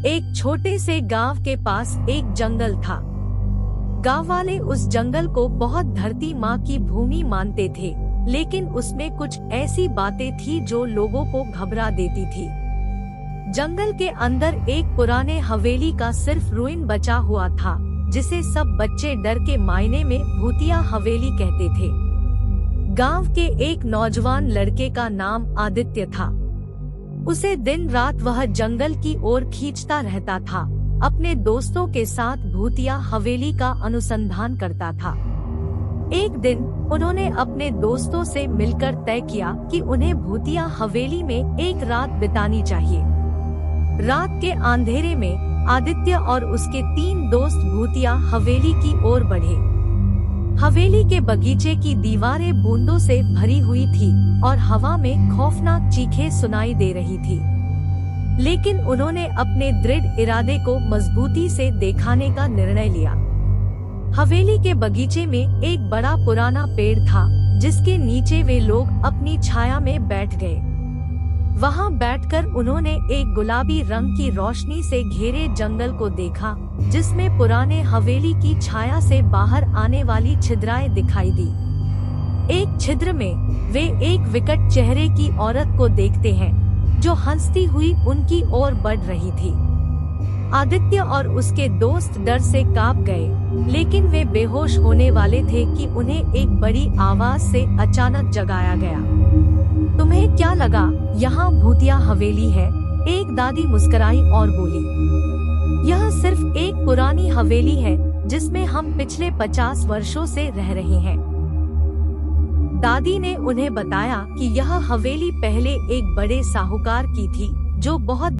एक छोटे से गांव के पास एक जंगल था। गांव वाले उस जंगल को बहुत धरती माँ की भूमि मानते थे, लेकिन उसमें कुछ ऐसी बातें थी जो लोगों को घबरा देती थी। जंगल के अंदर एक पुराने हवेली का सिर्फ रुइन बचा हुआ था, जिसे सब बच्चे डर के मायने में भूतिया हवेली कहते थे। गांव के एक नौजवान लड़के का नाम आदित्य था। उसे दिन रात वह जंगल की ओर खींचता रहता था, अपने दोस्तों के साथ भूतिया हवेली का अनुसंधान करता था। एक दिन उन्होंने अपने दोस्तों से मिलकर तय किया कि उन्हें भूतिया हवेली में एक रात बितानी चाहिए। रात के अंधेरे में आदित्य और उसके 3 दोस्त भूतिया हवेली की ओर बढ़े। हवेली के बगीचे की दीवारें बूंदों से भरी हुई थी और हवा में खौफनाक चीखें सुनाई दे रही थी, लेकिन उन्होंने अपने दृढ़ इरादे को मजबूती से दिखाने का निर्णय लिया। हवेली के बगीचे में एक बड़ा पुराना पेड़ था, जिसके नीचे वे लोग अपनी छाया में बैठ गए। वहां बैठकर उन्होंने एक गुलाबी रंग की रोशनी से घेरे जंगल को देखा, जिसमें पुराने हवेली की छाया से बाहर आने वाली छिद्राएं दिखाई दी। एक छिद्र में वे एक विकट चेहरे की औरत को देखते हैं, जो हंसती हुई उनकी ओर बढ़ रही थी। आदित्य और उसके दोस्त डर से कांप गए, लेकिन वे बेहोश होने वाले थे कि उन्हें एक बड़ी आवाज से अचानक जगाया गया। तुम्हें क्या लगा, यहाँ भूतिया हवेली है? एक दादी मुस्कुराई और बोली, यह सिर्फ एक पुरानी हवेली है जिसमें हम पिछले 50 वर्षों से रह रहे हैं। दादी ने उन्हें बताया कि यह हवेली पहले एक बड़े साहूकार की थी, जो बहुत